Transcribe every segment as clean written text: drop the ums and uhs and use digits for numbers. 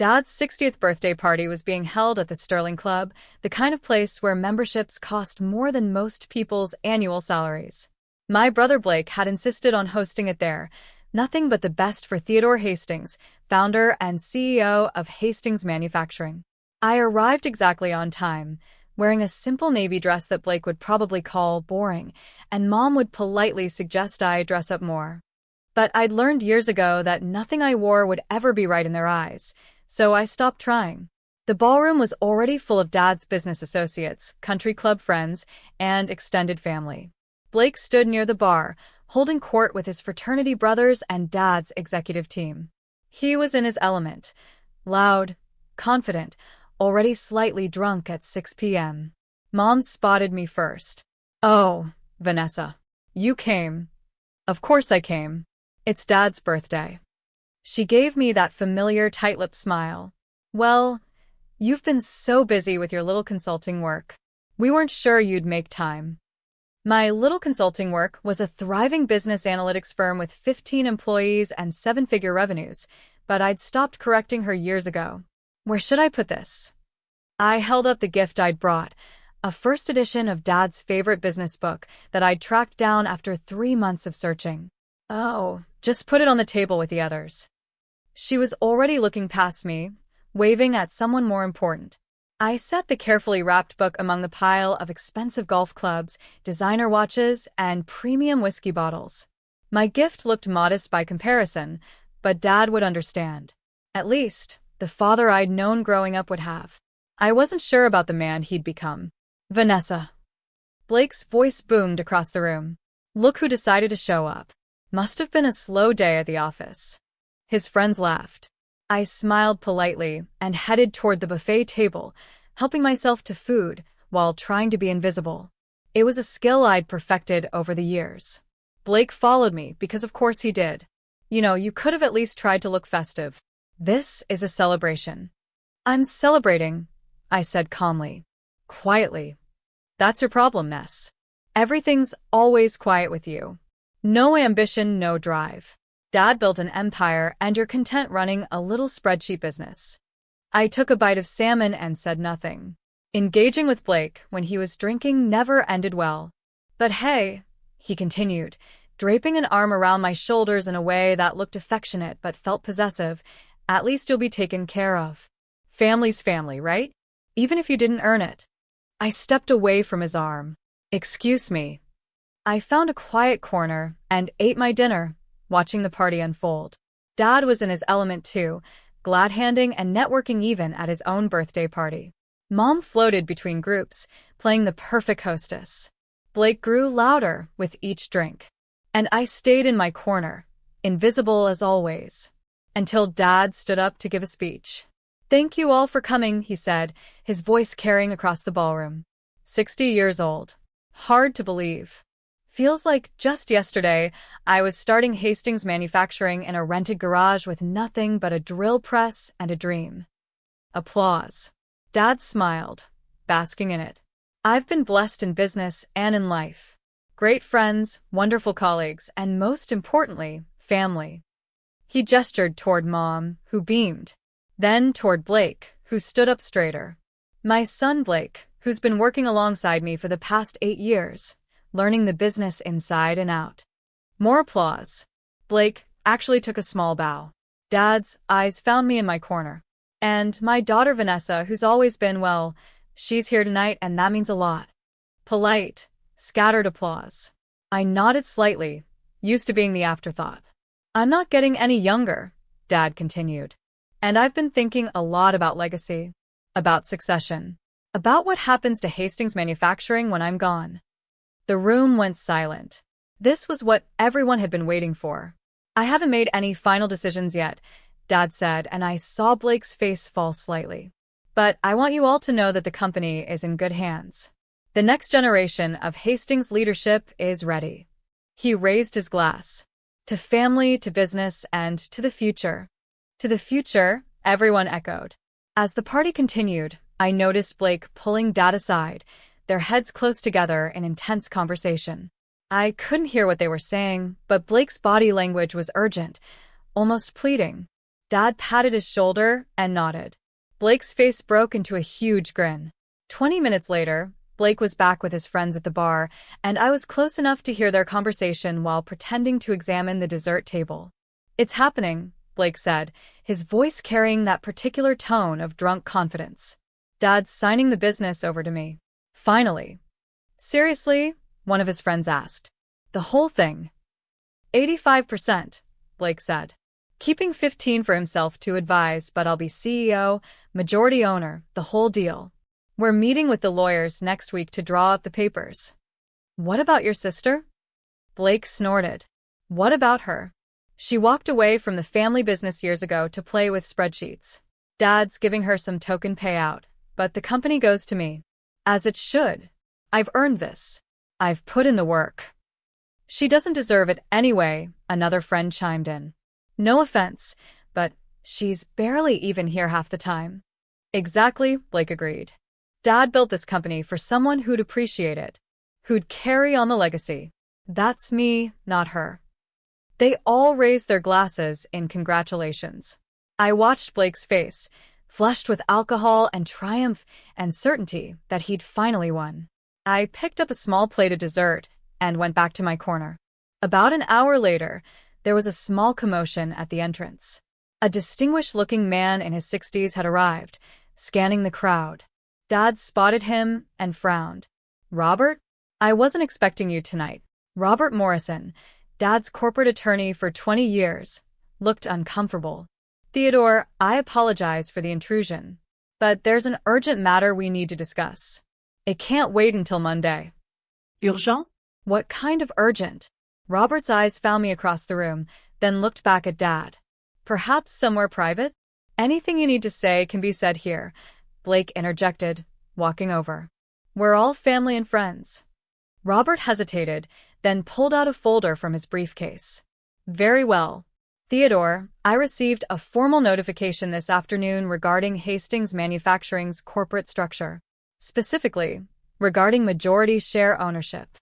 Dad's 60th birthday party was being held at the Sterling Club, the kind of place where memberships cost more than most people's annual salaries. My brother Blake had insisted on hosting it there, nothing but the best for Theodore Hastings, founder and CEO of Hastings Manufacturing. I arrived exactly on time, wearing a simple navy dress that Blake would probably call boring, and Mom would politely suggest I dress up more. But I'd learned years ago that nothing I wore would ever be right in their eyes, so I stopped trying. The ballroom was already full of Dad's business associates, country club friends, and extended family. Blake stood near the bar, holding court with his fraternity brothers and Dad's executive team. He was in his element, loud, confident, already slightly drunk at 6 p.m. Mom spotted me first. "Oh, Vanessa. You came." "Of course I came. It's Dad's birthday." She gave me that familiar tight-lipped smile. "Well, you've been so busy with your little consulting work. We weren't sure you'd make time." My little consulting work was a thriving business analytics firm with 15 employees and seven-figure revenues, but I'd stopped correcting her years ago. "Where should I put this?" I held up the gift I'd brought, a first edition of Dad's favorite business book that I'd tracked down after 3 months of searching. "Oh, just put it on the table with the others." She was already looking past me, waving at someone more important. I set the carefully wrapped book among the pile of expensive golf clubs, designer watches, and premium whiskey bottles. My gift looked modest by comparison, but Dad would understand. At least, the father I'd known growing up would have. I wasn't sure about the man he'd become. "Vanessa." Blake's voice boomed across the room. "Look who decided to show up. Must have been a slow day at the office." His friends laughed. I smiled politely and headed toward the buffet table, helping myself to food while trying to be invisible. It was a skill I'd perfected over the years. Blake followed me because of course he did. You could have at least tried to look festive. This is a celebration." "I'm celebrating," I said calmly. Quietly. "That's your problem, Ness. Everything's always quiet with you. No ambition, no drive. Dad built an empire and you're content running a little spreadsheet business." I took a bite of salmon and said nothing. Engaging with Blake when he was drinking never ended well. "But hey," he continued, draping an arm around my shoulders in a way that looked affectionate but felt possessive, "at least you'll be taken care of. Family's family, right? Even if you didn't earn it." I stepped away from his arm. "Excuse me." I found a quiet corner and ate my dinner, watching the party unfold. Dad was in his element too, glad-handing and networking even at his own birthday party. Mom floated between groups, playing the perfect hostess. Blake grew louder with each drink. And I stayed in my corner, invisible as always, until Dad stood up to give a speech. "Thank you all for coming," he said, his voice carrying across the ballroom. 60 years old. Hard to believe. Feels like just yesterday, I was starting Hastings Manufacturing in a rented garage with nothing but a drill press and a dream. Applause. Dad smiled, basking in it. "I've been blessed in business and in life. Great friends, wonderful colleagues, and most importantly, family." He gestured toward Mom, who beamed. Then toward Blake, who stood up straighter. "My son Blake, who's been working alongside me for the past 8 years. Learning the business inside and out." More applause. Blake actually took a small bow. Dad's eyes found me in my corner. "And my daughter Vanessa, who's always been, well, she's here tonight and that means a lot." Polite, scattered applause. I nodded slightly, used to being the afterthought. "I'm not getting any younger," Dad continued. "And I've been thinking a lot about legacy, about succession, about what happens to Hastings Manufacturing when I'm gone." The room went silent. This was what everyone had been waiting for. "I haven't made any final decisions yet," Dad said, and I saw Blake's face fall slightly. "But I want you all to know that the company is in good hands. The next generation of Hastings leadership is ready." He raised his glass. "To family, to business, and to the future." "To the future," everyone echoed. As the party continued, I noticed Blake pulling Dad aside, their heads close together in intense conversation. I couldn't hear what they were saying, but Blake's body language was urgent, almost pleading. Dad patted his shoulder and nodded. Blake's face broke into a huge grin. 20 minutes later, Blake was back with his friends at the bar, and I was close enough to hear their conversation while pretending to examine the dessert table. "It's happening," Blake said, his voice carrying that particular tone of drunk confidence. "Dad's signing the business over to me. Finally." "Seriously?" one of his friends asked. "The whole thing?" 85%, Blake said. "Keeping 15 for himself to advise, but I'll be CEO, majority owner, the whole deal. We're meeting with the lawyers next week to draw up the papers." "What about your sister?" Blake snorted. "What about her? She walked away from the family business years ago to play with spreadsheets. Dad's giving her some token payout, but the company goes to me. As it should. I've earned this. I've put in the work." "She doesn't deserve it anyway," another friend chimed in. "No offense, but she's barely even here half the time." "Exactly," Blake agreed. "Dad built this company for someone who'd appreciate it, who'd carry on the legacy. That's me, not her." They all raised their glasses in congratulations. I watched Blake's face, flushed with alcohol and triumph and certainty that he'd finally won. I picked up a small plate of dessert and went back to my corner. About an hour later, there was a small commotion at the entrance. A distinguished-looking man in his 60s had arrived, scanning the crowd. Dad spotted him and frowned. "Robert? I wasn't expecting you tonight." Robert Morrison, Dad's corporate attorney for 20 years, looked uncomfortable. "Theodore, I apologize for the intrusion, but there's an urgent matter we need to discuss. It can't wait until Monday." Urgent? "What kind of urgent?" Robert's eyes found me across the room, then looked back at Dad. "Perhaps somewhere private?" "Anything you need to say can be said here," Blake interjected, walking over. "We're all family and friends." Robert hesitated, then pulled out a folder from his briefcase. "Very well. Theodore, I received a formal notification this afternoon regarding Hastings Manufacturing's corporate structure. Specifically, regarding majority share ownership."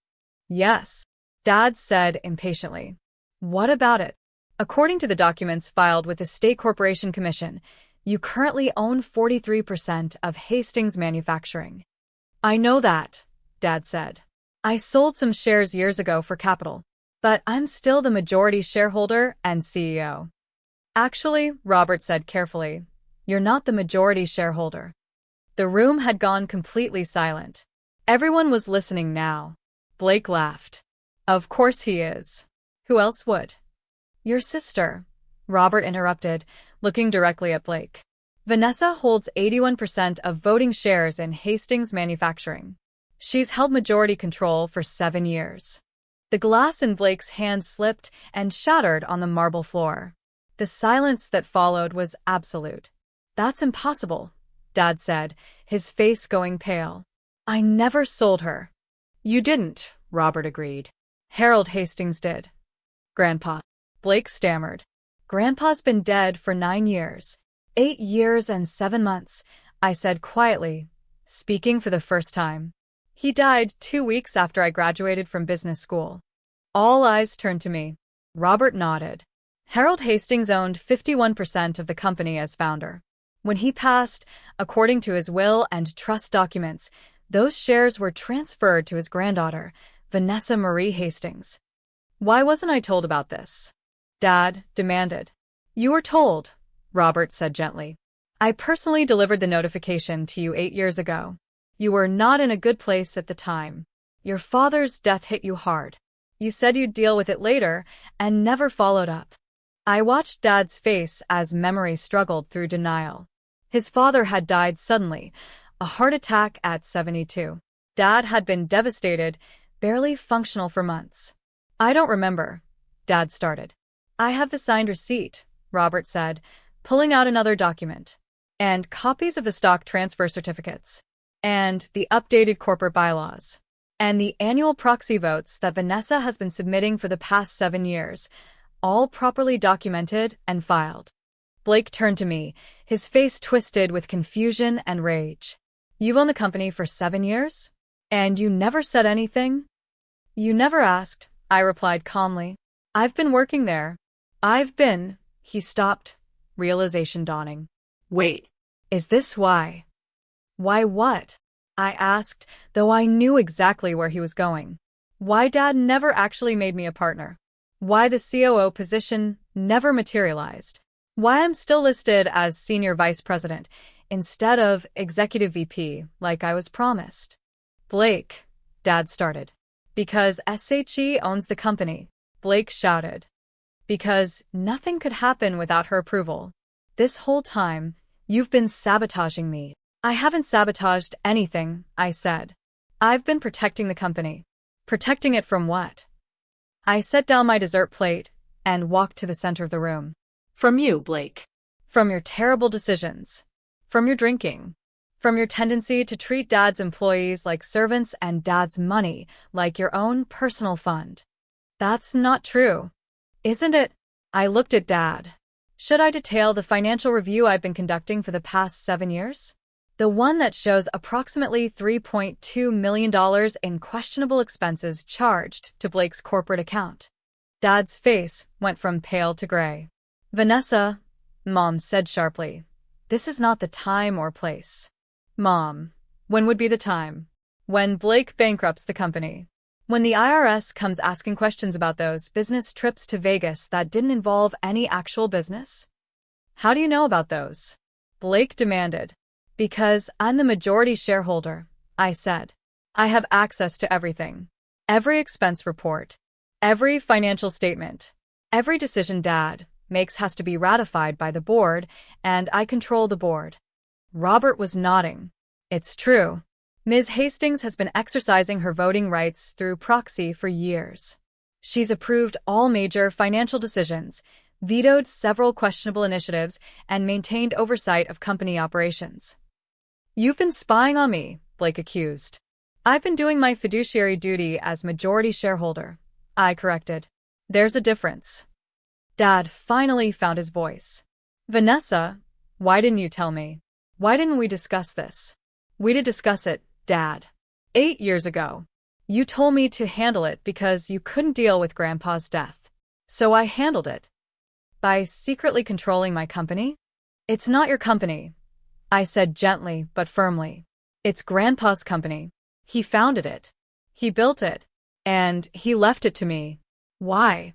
"Yes," Dad said impatiently. "What about it?" "According to the documents filed with the State Corporation Commission, you currently own 43% of Hastings Manufacturing." "I know that," Dad said. "I sold some shares years ago for capital, but I'm still the majority shareholder and CEO." "Actually," Robert said carefully, "you're not the majority shareholder." The room had gone completely silent. Everyone was listening now. Blake laughed. "Of course he is. Who else would?" "Your sister," Robert interrupted, looking directly at Blake. "Vanessa holds 81% of voting shares in Hastings Manufacturing. She's held majority control for 7 years." The glass in Blake's hand slipped and shattered on the marble floor. The silence that followed was absolute. "That's impossible," Dad said, his face going pale. "I never sold her." "You didn't," Robert agreed. "Harold Hastings did." "Grandpa," Blake stammered. "Grandpa's been dead for 9 years. 8 years and 7 months, I said quietly, speaking for the first time. "He died 2 weeks after I graduated from business school." All eyes turned to me. Robert nodded. "Harold Hastings owned 51% of the company as founder. When he passed, according to his will and trust documents, those shares were transferred to his granddaughter, Vanessa Marie Hastings." "Why wasn't I told about this?" Dad demanded. "You were told," Robert said gently. "I personally delivered the notification to you 8 years ago. You were not in a good place at the time. Your father's death hit you hard. You said you'd deal with it later and never followed up." I watched Dad's face as memory struggled through denial. His father had died suddenly, a heart attack at 72. Dad had been devastated, barely functional for months. "I don't remember," Dad started. "I have the signed receipt," Robert said, pulling out another document. "And copies of the stock transfer certificates. And the updated corporate bylaws. And the annual proxy votes that Vanessa has been submitting for the past 7 years, all properly documented and filed." Blake turned to me, his face twisted with confusion and rage. "You've owned the company for 7 years? And you never said anything?" "You never asked," I replied calmly. "I've been working there." He stopped, realization dawning. Wait. Is this why? Why what? I asked, though I knew exactly where he was going. Why Dad never actually made me a partner? Why the COO position never materialized? Why I'm still listed as Senior Vice President instead of Executive VP like I was promised? Blake, Dad started. Because SHE owns the company, Blake shouted. Because nothing could happen without her approval. This whole time, you've been sabotaging me. I haven't sabotaged anything, I said. I've been protecting the company. Protecting it from what? I set down my dessert plate and walked to the center of the room. From you, Blake. From your terrible decisions. From your drinking. From your tendency to treat Dad's employees like servants and Dad's money like your own personal fund. That's not true. Isn't it? I looked at Dad. Should I detail the financial review I've been conducting for the past 7 years? The one that shows approximately $3.2 million in questionable expenses charged to Blake's corporate account. Dad's face went from pale to gray. Vanessa, Mom said sharply, this is not the time or place. Mom, when would be the time? When Blake bankrupts the company. When the IRS comes asking questions about those business trips to Vegas that didn't involve any actual business? How do you know about those? Blake demanded. Because I'm the majority shareholder, I said. I have access to everything. Every expense report. Every financial statement. Every decision Dad makes has to be ratified by the board, and I control the board. Robert was nodding. It's true. Ms. Hastings has been exercising her voting rights through proxy for years. She's approved all major financial decisions, vetoed several questionable initiatives, and maintained oversight of company operations. You've been spying on me, Blake accused. I've been doing my fiduciary duty as majority shareholder, I corrected. There's a difference. Dad finally found his voice. Vanessa, why didn't you tell me? Why didn't we discuss this? We did discuss it, Dad. 8 years ago. You told me to handle it because you couldn't deal with Grandpa's death. So I handled it. By secretly controlling my company? It's not your company, I said gently but firmly. It's Grandpa's company. He founded it. He built it. And he left it to me. Why?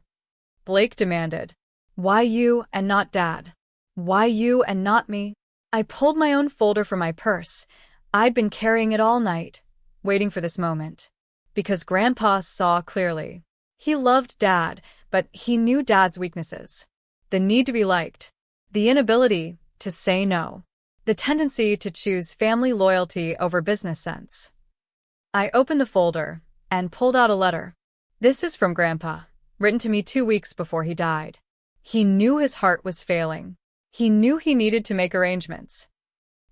Blake demanded. Why you and not Dad? Why you and not me? I pulled my own folder from my purse. I'd been carrying it all night, waiting for this moment. Because Grandpa saw clearly. He loved Dad, but he knew Dad's weaknesses. The need to be liked. The inability to say no. The tendency to choose family loyalty over business sense. I opened the folder and pulled out a letter. This is from Grandpa, written to me 2 weeks before he died. He knew his heart was failing. He knew he needed to make arrangements.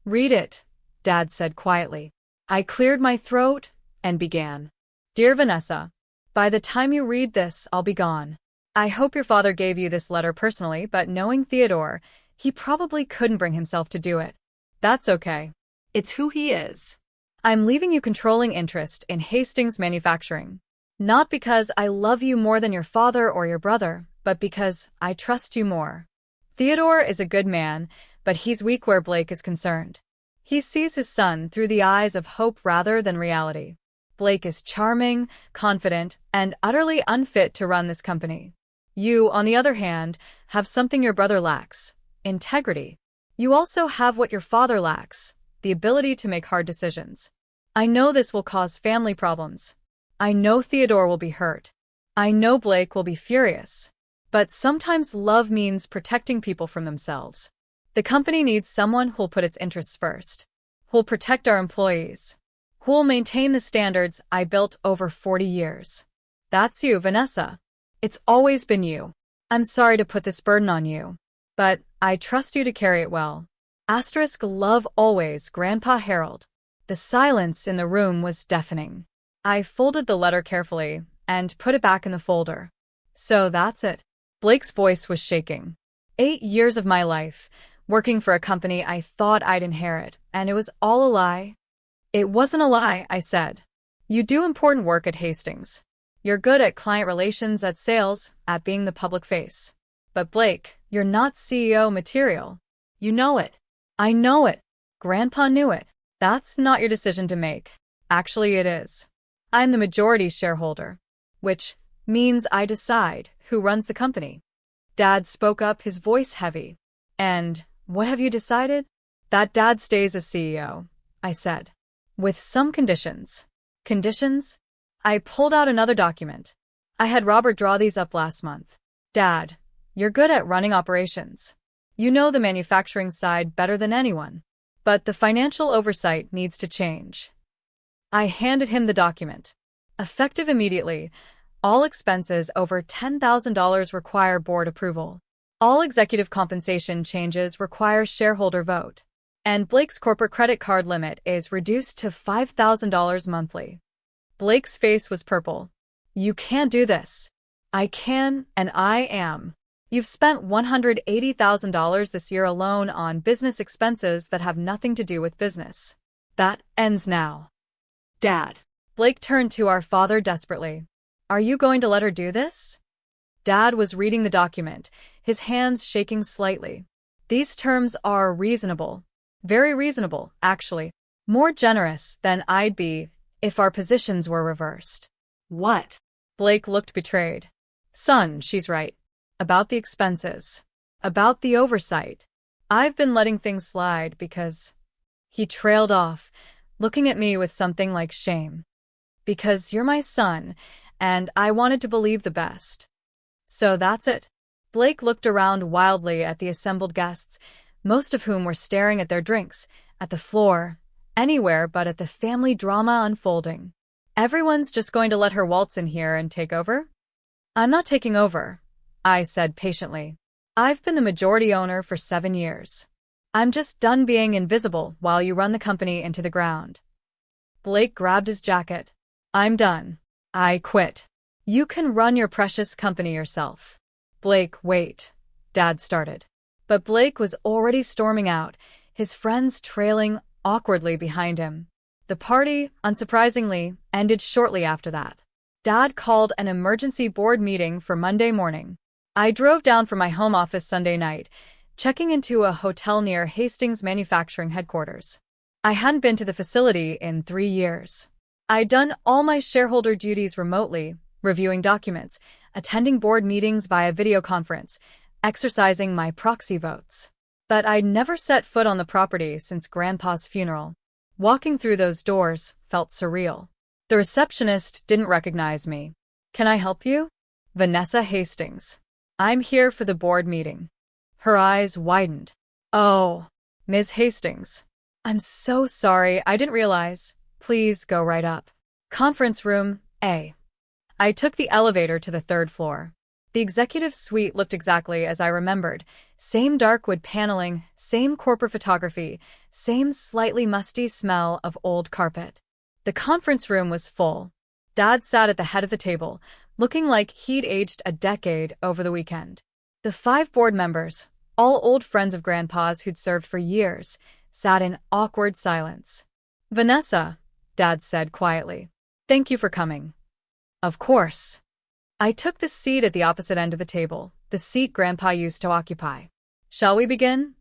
Read it, Dad said quietly. I cleared my throat and began. Dear Vanessa, by the time you read this, I'll be gone. I hope your father gave you this letter personally, but knowing Theodore, he probably couldn't bring himself to do it. That's okay. It's who he is. I'm leaving you controlling interest in Hastings Manufacturing. Not because I love you more than your father or your brother, but because I trust you more. Theodore is a good man, but he's weak where Blake is concerned. He sees his son through the eyes of hope rather than reality. Blake is charming, confident, and utterly unfit to run this company. You, on the other hand, have something your brother lacks: integrity. You also have what your father lacks: the ability to make hard decisions. I know this will cause family problems. I know Theodore will be hurt. I know Blake will be furious. But sometimes love means protecting people from themselves. The company needs someone who'll put its interests first, who'll protect our employees, who'll maintain the standards I built over 40 years. That's you, Vanessa. It's always been you. I'm sorry to put this burden on you, but I trust you to carry it well. Asterisk love always, Grandpa Harold. The silence in the room was deafening. I folded the letter carefully and put it back in the folder. So that's it. Blake's voice was shaking. 8 years of my life, working for a company I thought I'd inherit, and it was all a lie. It wasn't a lie, I said. You do important work at Hastings. You're good at client relations, at sales, at being the public face. But Blake, you're not CEO material. You know it. I know it. Grandpa knew it. That's not your decision to make. Actually, it is. I'm the majority shareholder, which means I decide who runs the company. Dad spoke up, his voice heavy. And what have you decided? That Dad stays as CEO, I said. With some conditions. Conditions? I pulled out another document. I had Robert draw these up last month. Dad, you're good at running operations. You know the manufacturing side better than anyone. But the financial oversight needs to change. I handed him the document. Effective immediately, all expenses over $10,000 require board approval. All executive compensation changes require shareholder vote. And Blake's corporate credit card limit is reduced to $5,000 monthly. Blake's face was purple. You can't do this. I can, and I am. You've spent $180,000 this year alone on business expenses that have nothing to do with business. That ends now. Dad. Blake turned to our father desperately. Are you going to let her do this? Dad was reading the document, his hands shaking slightly. These terms are reasonable. Very reasonable, actually. More generous than I'd be if our positions were reversed. What? Blake looked betrayed. Son, she's right. About the expenses. About the oversight. I've been letting things slide because... He trailed off, looking at me with something like shame. Because you're my son, and I wanted to believe the best. So that's it. Blake looked around wildly at the assembled guests, most of whom were staring at their drinks, at the floor, anywhere but at the family drama unfolding. Everyone's just going to let her waltz in here and take over? I'm not taking over, I said patiently. I've been the majority owner for 7 years. I'm just done being invisible while you run the company into the ground. Blake grabbed his jacket. I'm done. I quit. You can run your precious company yourself. Blake, wait. Dad started. But Blake was already storming out, his friends trailing awkwardly behind him. The party, unsurprisingly, ended shortly after that. Dad called an emergency board meeting for Monday morning. I drove down from my home office Sunday night, checking into a hotel near Hastings Manufacturing Headquarters. I hadn't been to the facility in 3 years. I'd done all my shareholder duties remotely, reviewing documents, attending board meetings via video conference, exercising my proxy votes. But I'd never set foot on the property since Grandpa's funeral. Walking through those doors felt surreal. The receptionist didn't recognize me. Can I help you? Vanessa Hastings. I'm here for the board meeting. Her eyes widened. Oh, Ms. Hastings. I'm so sorry, I didn't realize. Please go right up. Conference room A. I took the elevator to the 3rd floor. The executive suite looked exactly as I remembered. Same dark wood paneling, same corporate photography, same slightly musty smell of old carpet. The conference room was full. Dad sat at the head of the table, looking like he'd aged a decade over the weekend. The 5 board members, all old friends of Grandpa's who'd served for years, sat in awkward silence. Vanessa, Dad said quietly. Thank you for coming. Of course. I took the seat at the opposite end of the table, the seat Grandpa used to occupy. Shall we begin?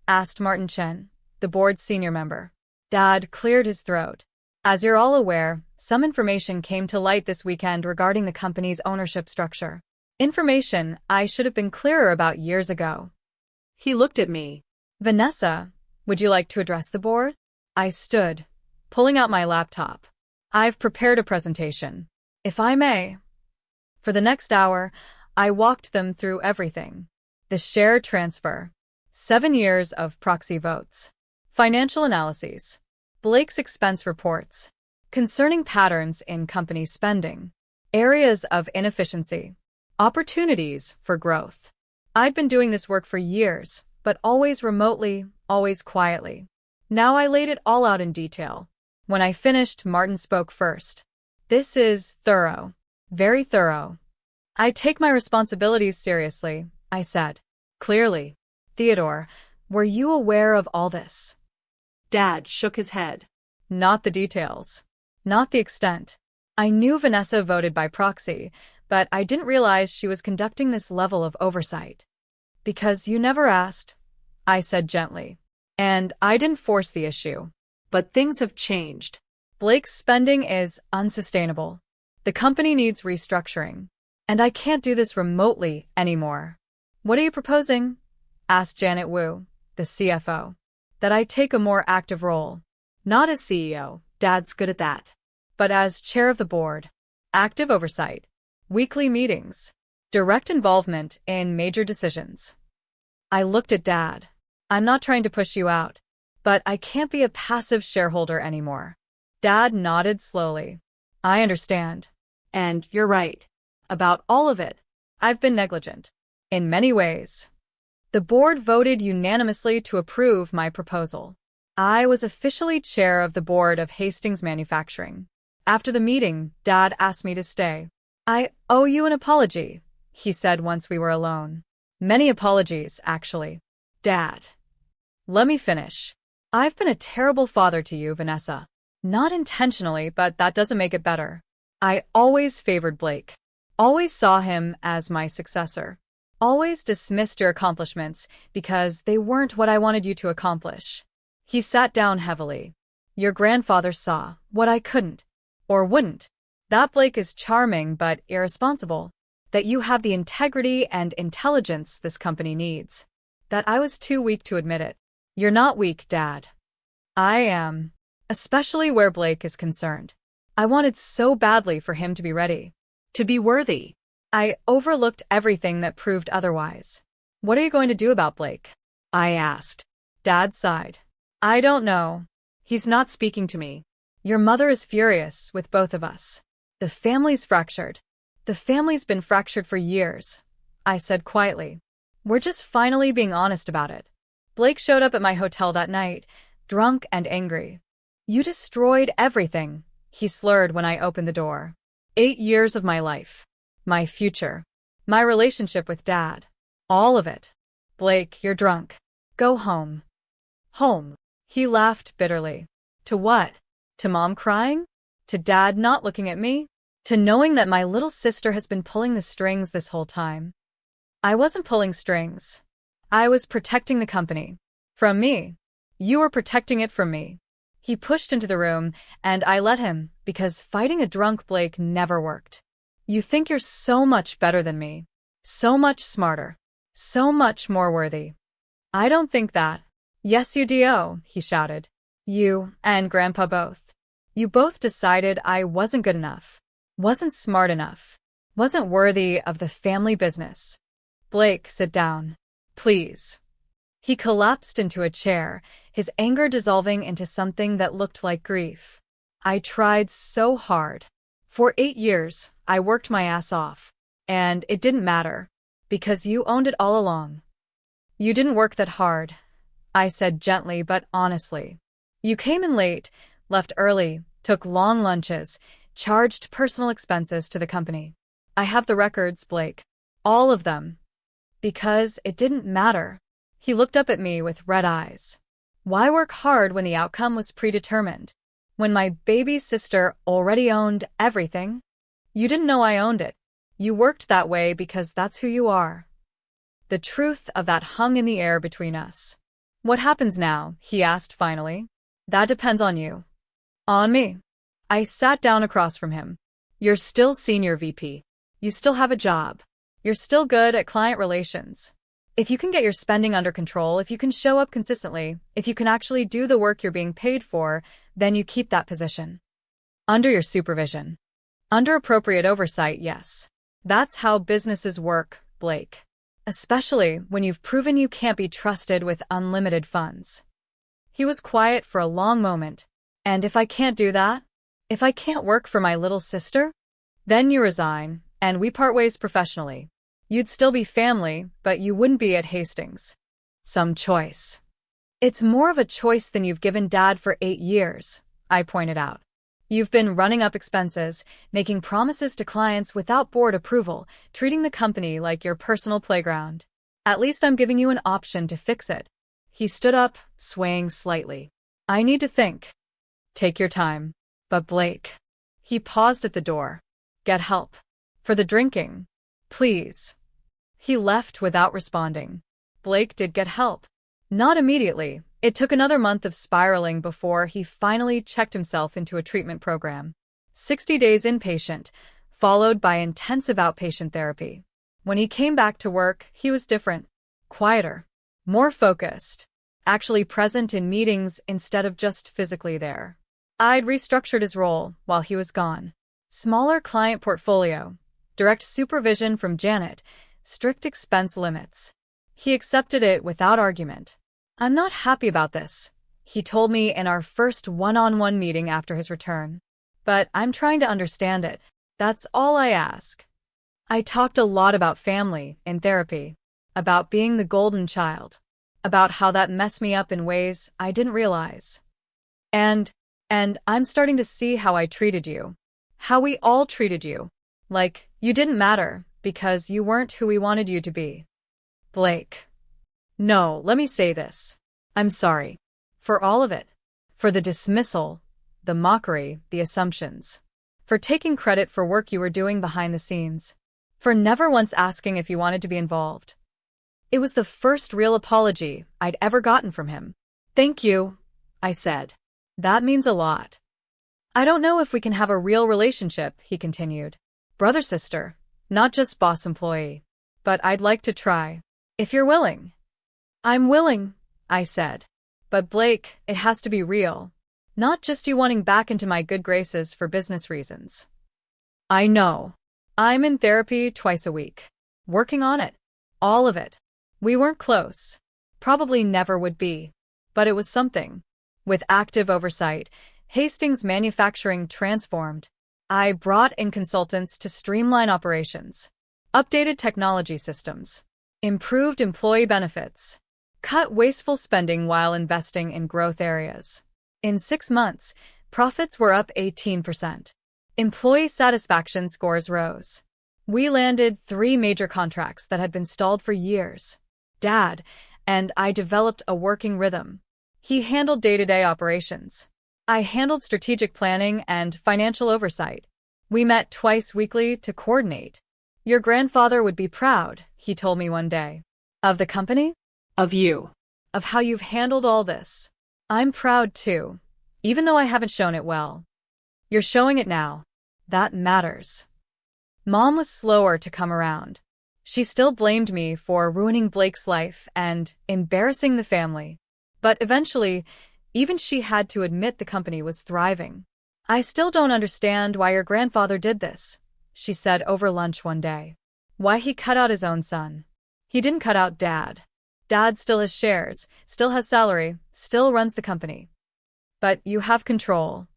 Asked Martin Chen, the board's senior member. Dad cleared his throat. As you're all aware, some information came to light this weekend regarding the company's ownership structure. Information I should have been clearer about years ago. He looked at me. Vanessa, would you like to address the board? I stood, pulling out my laptop. I've prepared a presentation. If I may. For the next hour, I walked them through everything. The share transfer. 7 years of proxy votes. Financial analyses. Blake's expense reports. Concerning patterns in company spending. Areas of inefficiency. Opportunities for growth. I'd been doing this work for years, but always remotely, always quietly. Now I laid it all out in detail. When I finished, Martin spoke first. This is thorough. Very thorough. I take my responsibilities seriously, I said. Clearly. Theodore, were you aware of all this? Dad shook his head. Not the details. Not the extent. I knew Vanessa voted by proxy, but I didn't realize she was conducting this level of oversight. Because you never asked, I said gently. And I didn't force the issue. But things have changed. Blake's spending is unsustainable. The company needs restructuring. And I can't do this remotely anymore. What are you proposing? Asked Janet Wu, the CFO. That I take a more active role. Not as CEO. Dad's good at that. But as chair of the board. Active oversight. Weekly meetings. Direct involvement in major decisions. I looked at Dad. I'm not trying to push you out, but I can't be a passive shareholder anymore. Dad nodded slowly. I understand. And you're right. About all of it. I've been negligent. In many ways. The board voted unanimously to approve my proposal. I was officially chair of the board of Hastings Manufacturing. After the meeting, Dad asked me to stay. I owe you an apology, he said once we were alone. Many apologies, actually. Dad. Let me finish. I've been a terrible father to you, Vanessa. Not intentionally, but that doesn't make it better. I always favored Blake. Always saw him as my successor. Always dismissed your accomplishments because they weren't what I wanted you to accomplish. He sat down heavily. Your grandfather saw what I couldn't, or wouldn't. That Blake is charming but irresponsible. That you have the integrity and intelligence this company needs. That I was too weak to admit it. You're not weak, Dad. I am. Especially where Blake is concerned. I wanted so badly for him to be ready. To be worthy. I overlooked everything that proved otherwise. What are you going to do about Blake? I asked. Dad sighed. I don't know. He's not speaking to me. Your mother is furious with both of us. The family's fractured. The family's been fractured for years, I said quietly. We're just finally being honest about it. Blake showed up at my hotel that night, drunk and angry. You destroyed everything, he slurred when I opened the door. 8 years of my life. My future. My relationship with Dad. All of it. Blake, you're drunk. Go home. Home. He laughed bitterly. To what? To Mom crying? To Dad not looking at me? To knowing that my little sister has been pulling the strings this whole time? I wasn't pulling strings. I was protecting the company. From me. You were protecting it from me. He pushed into the room, and I let him, because fighting a drunk Blake never worked. You think you're so much better than me. So much smarter. So much more worthy. I don't think that. Yes, you do, he shouted. You and Grandpa both. You both decided I wasn't good enough. Wasn't smart enough. Wasn't worthy of the family business. Blake, sit down. Please. He collapsed into a chair, his anger dissolving into something that looked like grief. I tried so hard. For 8 years, I worked my ass off. And it didn't matter. Because you owned it all along. You didn't work that hard, I said gently but honestly. You came in late, left early, took long lunches, charged personal expenses to the company. I have the records, Blake. All of them. Because it didn't matter. He looked up at me with red eyes. Why work hard when the outcome was predetermined? When my baby sister already owned everything? You didn't know I owned it. You worked that way because that's who you are. The truth of that hung in the air between us. What happens now? He asked finally. That depends on you. On me. I sat down across from him. You're still senior VP. You still have a job. You're still good at client relations. If you can get your spending under control, if you can show up consistently, if you can actually do the work you're being paid for, then you keep that position. Under your supervision. Under appropriate oversight, yes. That's how businesses work, Blake. Especially when you've proven you can't be trusted with unlimited funds. He was quiet for a long moment. And if I can't do that? If I can't work for my little sister? Then you resign, and we part ways professionally. You'd still be family, but you wouldn't be at Hastings. Some choice. It's more of a choice than you've given Dad for 8 years, I pointed out. You've been running up expenses, making promises to clients without board approval, treating the company like your personal playground. At least I'm giving you an option to fix it. He stood up, swaying slightly. I need to think. Take your time. But Blake. He paused at the door. Get help. For the drinking. Please. He left without responding. Blake did get help. Not immediately. It took another month of spiraling before he finally checked himself into a treatment program. 60 days inpatient, followed by intensive outpatient therapy. When he came back to work, he was different. Quieter. More focused. Actually present in meetings instead of just physically there. I'd restructured his role while he was gone. Smaller client portfolio. Direct supervision from Janet. Strict expense limits. He accepted it without argument. "I'm not happy about this," he told me in our first one-on-one meeting after his return. "But I'm trying to understand it. That's all I ask." I talked a lot about family in therapy, about being the golden child, about how that messed me up in ways I didn't realize. And I'm starting to see how I treated you. How we all treated you. Like, you didn't matter because you weren't who we wanted you to be. Blake. No, let me say this. I'm sorry. For all of it. For the dismissal, the mockery, the assumptions. For taking credit for work you were doing behind the scenes. For never once asking if you wanted to be involved. It was the first real apology I'd ever gotten from him. "Thank you," I said. "That means a lot." "I don't know if we can have a real relationship," he continued. "Brother-sister, not just boss-employee. But I'd like to try. If you're willing." "I'm willing," I said. "But Blake, it has to be real. Not just you wanting back into my good graces for business reasons." "I know. I'm in therapy twice a week. Working on it. All of it. We weren't close. Probably never would be. But it was something. With active oversight, Hastings Manufacturing transformed. I brought in consultants to streamline operations. Updated technology systems. Improved employee benefits. Cut wasteful spending while investing in growth areas. In 6 months, profits were up 18%. Employee satisfaction scores rose. We landed 3 major contracts that had been stalled for years. Dad and I developed a working rhythm. He handled day-to-day operations. I handled strategic planning and financial oversight. We met twice weekly to coordinate. "Your grandfather would be proud," he told me one day. "Of the company? Of you. Of how you've handled all this. I'm proud too, even though I haven't shown it well. You're showing it now. That matters." Mom was slower to come around. She still blamed me for ruining Blake's life and embarrassing the family. But eventually, even she had to admit the company was thriving. "I still don't understand why your grandfather did this," she said over lunch one day. "Why he cut out his own son. He didn't cut out Dad. Dad still has shares, still has salary, still runs the company. But you have control.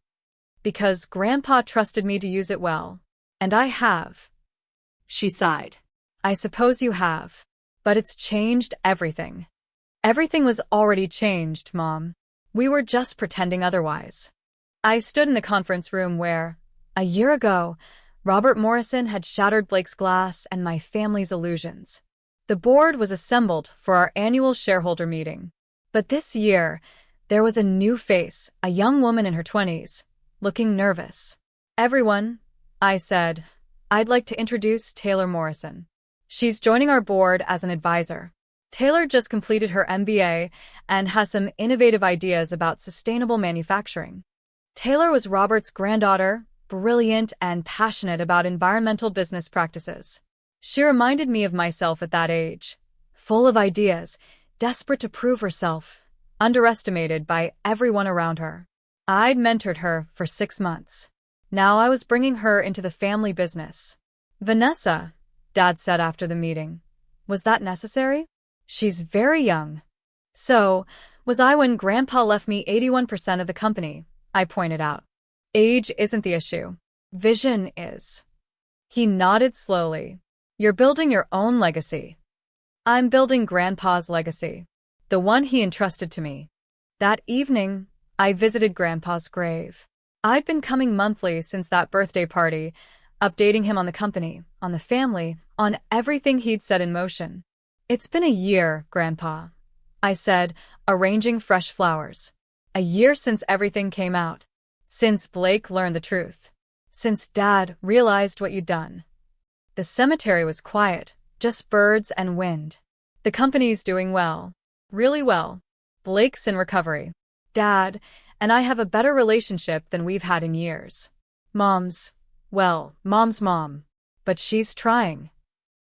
Because Grandpa trusted me to use it well. And I have." She sighed. "I suppose you have. But it's changed everything." "Everything was already changed, Mom. We were just pretending otherwise." I stood in the conference room where, a year ago, Robert Morrison had shattered Blake's glass and my family's illusions. The board was assembled for our annual shareholder meeting. But this year, there was a new face, a young woman in her 20s, looking nervous. "Everyone," I said, "I'd like to introduce Taylor Morrison. She's joining our board as an advisor." Taylor just completed her MBA and has some innovative ideas about sustainable manufacturing. Taylor was Robert's granddaughter, brilliant and passionate about environmental business practices. She reminded me of myself at that age, full of ideas, desperate to prove herself, underestimated by everyone around her. I'd mentored her for 6 months. Now I was bringing her into the family business. "Vanessa," Dad said after the meeting. "Was that necessary? She's very young." "So, was I when Grandpa left me 81% of the company," I pointed out. "Age isn't the issue. Vision is." He nodded slowly. "You're building your own legacy." "I'm building Grandpa's legacy. The one he entrusted to me." That evening, I visited Grandpa's grave. I'd been coming monthly since that birthday party, updating him on the company, on the family, on everything he'd set in motion. "It's been a year, Grandpa," I said, arranging fresh flowers. "A year since everything came out. Since Blake learned the truth. Since Dad realized what you'd done." The cemetery was quiet, just birds and wind. The company's doing well. Really well. Blake's in recovery. Dad and I have a better relationship than we've had in years. Mom's mom. But she's trying.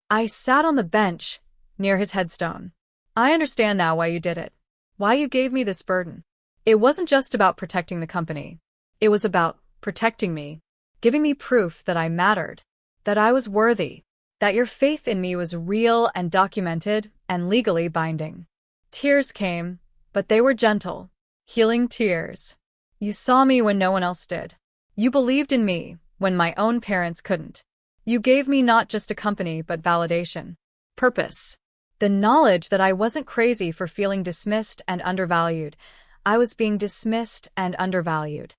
I sat on the bench near his headstone. I understand now why you did it. Why you gave me this burden. It wasn't just about protecting the company. It was about protecting me, giving me proof that I mattered, that I was worthy, that your faith in me was real and documented and legally binding. Tears came, but they were gentle, healing tears. You saw me when no one else did. You believed in me when my own parents couldn't. You gave me not just a company but validation. Purpose. The knowledge that I wasn't crazy for feeling dismissed and undervalued. I was being dismissed and undervalued.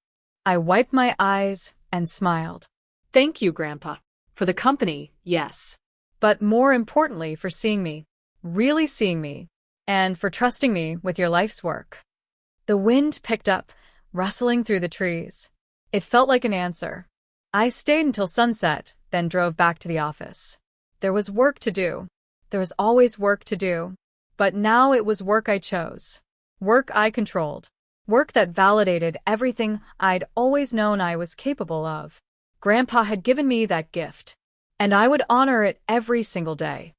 I wiped my eyes and smiled. Thank you, Grandpa. For the company, yes. But more importantly, for seeing me, really seeing me, and for trusting me with your life's work. The wind picked up, rustling through the trees. It felt like an answer. I stayed until sunset, then drove back to the office. There was work to do. There was always work to do. But now it was work I chose. Work I controlled. Work that validated everything I'd always known I was capable of. Grandpa had given me that gift, and I would honor it every single day.